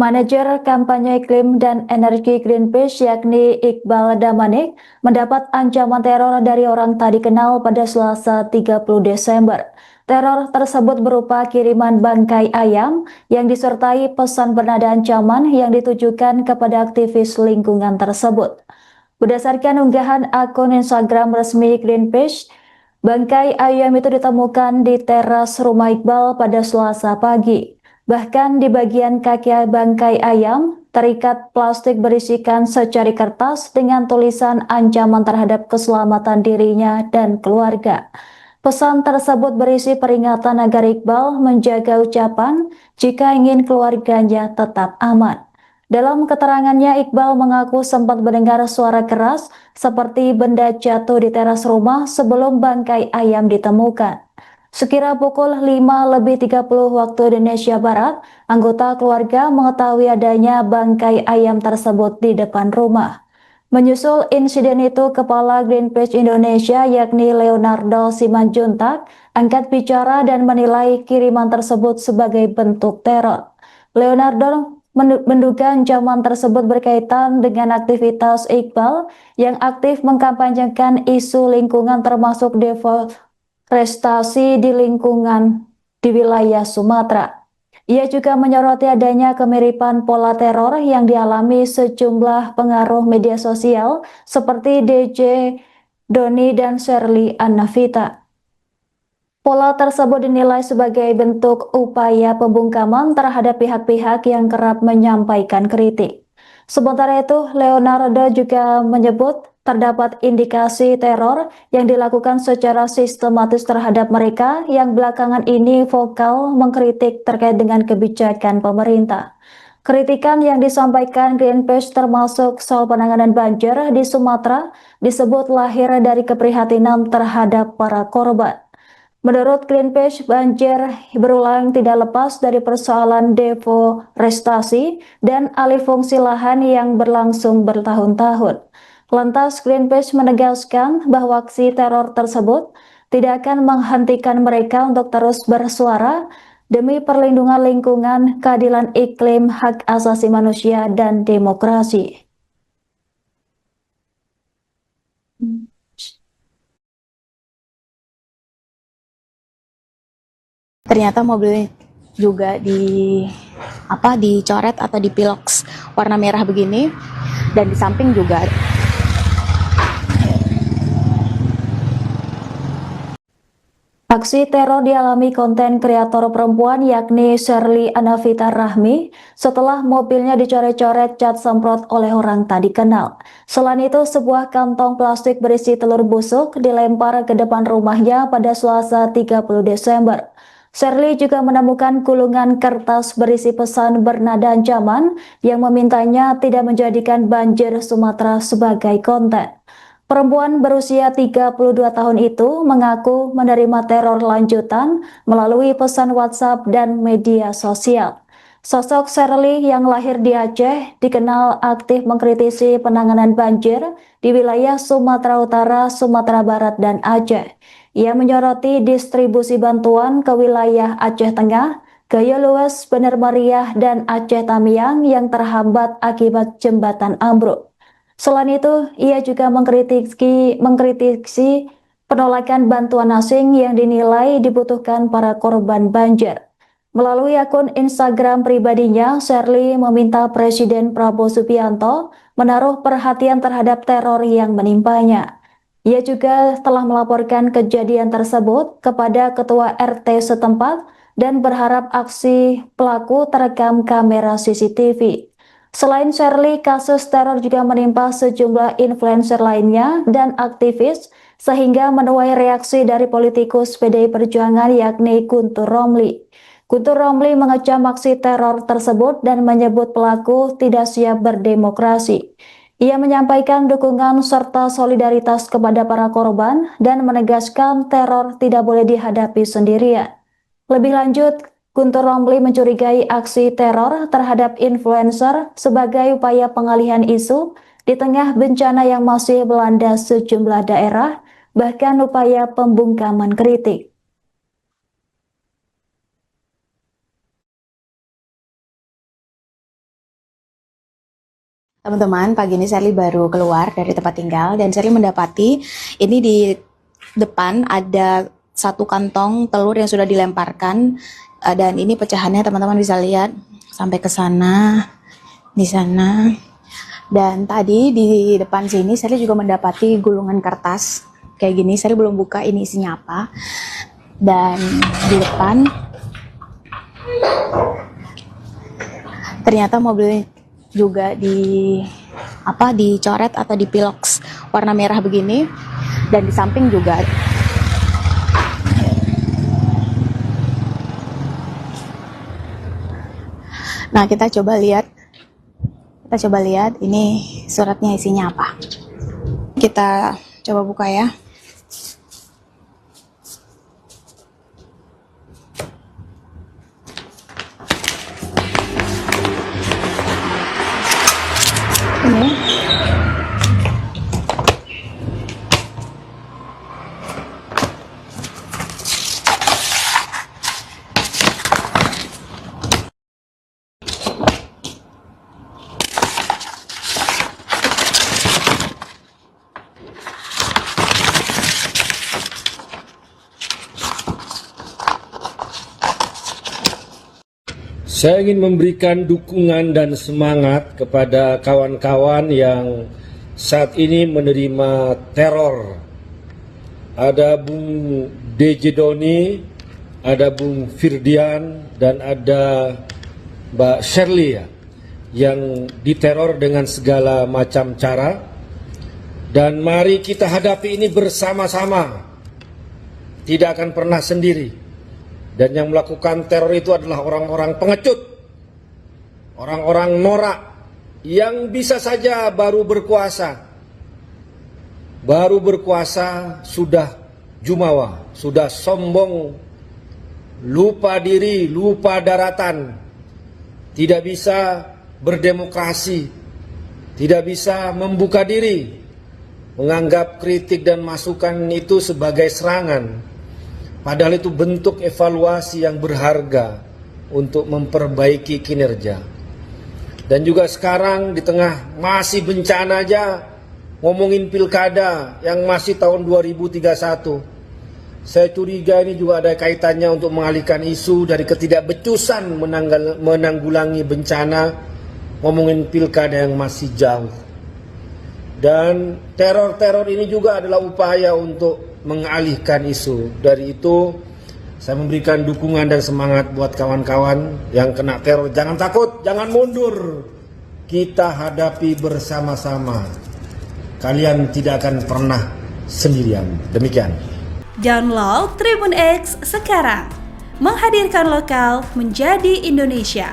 Manajer kampanye iklim dan energi Greenpeace yakni Iqbal Damanik mendapat ancaman teror dari orang tak dikenal pada Selasa 30 Desember. Teror tersebut berupa kiriman bangkai ayam yang disertai pesan bernada ancaman yang ditujukan kepada aktivis lingkungan tersebut. Berdasarkan unggahan akun Instagram resmi Greenpeace, bangkai ayam itu ditemukan di teras rumah Iqbal pada Selasa pagi. Bahkan di bagian kaki bangkai ayam, terikat plastik berisikan secari kertas dengan tulisan ancaman terhadap keselamatan dirinya dan keluarga. Pesan tersebut berisi peringatan agar Iqbal menjaga ucapan jika ingin keluarganya tetap aman. Dalam keterangannya, Iqbal mengaku sempat mendengar suara keras seperti benda jatuh di teras rumah sebelum bangkai ayam ditemukan. Sekira pukul 5:30 waktu Indonesia Barat, anggota keluarga mengetahui adanya bangkai ayam tersebut di depan rumah. Menyusul insiden itu, Kepala Greenpeace Indonesia yakni Leonardo Simanjuntak angkat bicara dan menilai kiriman tersebut sebagai bentuk teror. Leonardo menduga ancaman tersebut berkaitan dengan aktivitas Iqbal yang aktif mengkampanyekan isu lingkungan termasuk deforestasi di lingkungan di wilayah Sumatera. Ia juga menyoroti adanya kemiripan pola teror yang dialami sejumlah pengaruh media sosial seperti DJ Doni dan Shirley Annavita. Pola tersebut dinilai sebagai bentuk upaya pembungkaman terhadap pihak-pihak yang kerap menyampaikan kritik. Sementara itu, Leonardo juga menyebut terdapat indikasi teror yang dilakukan secara sistematis terhadap mereka yang belakangan ini vokal mengkritik terkait dengan kebijakan pemerintah. Kritikan yang disampaikan Greenpeace termasuk soal penanganan banjir di Sumatera disebut lahir dari keprihatinan terhadap para korban. Menurut Greenpeace, banjir berulang tidak lepas dari persoalan deforestasi dan alih fungsi lahan yang berlangsung bertahun-tahun. Lantas, Greenpeace menegaskan bahwa aksi teror tersebut tidak akan menghentikan mereka untuk terus bersuara demi perlindungan lingkungan, keadilan iklim, hak asasi manusia, dan demokrasi. Ternyata mobilnya juga dicoret atau dipiloks warna merah begini, dan di samping juga Aksi teror dialami konten kreator perempuan yakni Shirley Annavita Rahmi setelah mobilnya dicoret-coret cat semprot oleh orang tak dikenal. Selain itu, sebuah kantong plastik berisi telur busuk dilempar ke depan rumahnya pada Selasa 30 Desember. Shirley juga menemukan gulungan kertas berisi pesan bernada ancaman yang memintanya tidak menjadikan banjir Sumatera sebagai konten. Perempuan berusia 32 tahun itu mengaku menerima teror lanjutan melalui pesan WhatsApp dan media sosial. Sosok Shirley yang lahir di Aceh dikenal aktif mengkritisi penanganan banjir di wilayah Sumatera Utara, Sumatera Barat, dan Aceh. Ia menyoroti distribusi bantuan ke wilayah Aceh Tengah, Gayo Lues, Bener Meriah, dan Aceh Tamiang yang terhambat akibat jembatan ambruk. Selain itu, ia juga mengkritisi penolakan bantuan asing yang dinilai dibutuhkan para korban banjir. Melalui akun Instagram pribadinya, Shirley meminta Presiden Prabowo Subianto menaruh perhatian terhadap teror yang menimpanya. Ia juga telah melaporkan kejadian tersebut kepada Ketua RT setempat dan berharap aksi pelaku terekam kamera CCTV. Selain Shirley, kasus teror juga menimpa sejumlah influencer lainnya dan aktivis sehingga menuai reaksi dari politikus PDI Perjuangan yakni Guntur Romli. Guntur Romli mengecam aksi teror tersebut dan menyebut pelaku tidak siap berdemokrasi. Ia menyampaikan dukungan serta solidaritas kepada para korban dan menegaskan teror tidak boleh dihadapi sendirian. Lebih lanjut, Guntur Romli mencurigai aksi teror terhadap influencer sebagai upaya pengalihan isu di tengah bencana yang masih melanda sejumlah daerah, bahkan upaya pembungkaman kritik. Teman-teman, pagi ini Sally baru keluar dari tempat tinggal dan Sally mendapati ini di depan ada satu kantong telur yang sudah dilemparkan, dan ini pecahannya teman-teman bisa lihat sampai ke sana, di sana. Dan tadi di depan sini Sally juga mendapati gulungan kertas kayak gini. Sally belum buka ini isinya apa. Dan di depan ternyata mobil juga dicoret atau dipiloks warna merah begini, dan di samping juga nah kita coba lihat ini suratnya isinya apa. Kita coba buka ya. Ini Saya ingin memberikan dukungan dan semangat kepada kawan-kawan yang saat ini menerima teror. Ada Bung DJ Doni, ada Bung Firdian, dan ada Mbak Shirley ya, yang diteror dengan segala macam cara. Dan mari kita hadapi ini bersama-sama, tidak akan pernah sendiri. Dan yang melakukan teror itu adalah orang-orang pengecut, orang-orang norak yang bisa saja baru berkuasa sudah jumawa, sudah sombong, lupa diri, lupa daratan, tidak bisa berdemokrasi, tidak bisa membuka diri, menganggap kritik dan masukan itu sebagai serangan. Padahal itu bentuk evaluasi yang berharga untuk memperbaiki kinerja. Dan juga sekarang di tengah masih bencana aja ngomongin pilkada yang masih tahun 2031. Saya curiga ini juga ada kaitannya untuk mengalihkan isu dari ketidakbecusan menanggulangi bencana, ngomongin pilkada yang masih jauh. Dan teror-teror ini juga adalah upaya untuk mengalihkan isu. Dari itu saya memberikan dukungan dan semangat buat kawan-kawan yang kena teror. Jangan takut, jangan mundur. Kita hadapi bersama-sama. Kalian tidak akan pernah sendirian. Demikian. Download Tribun X sekarang. Menghadirkan lokal menjadi Indonesia.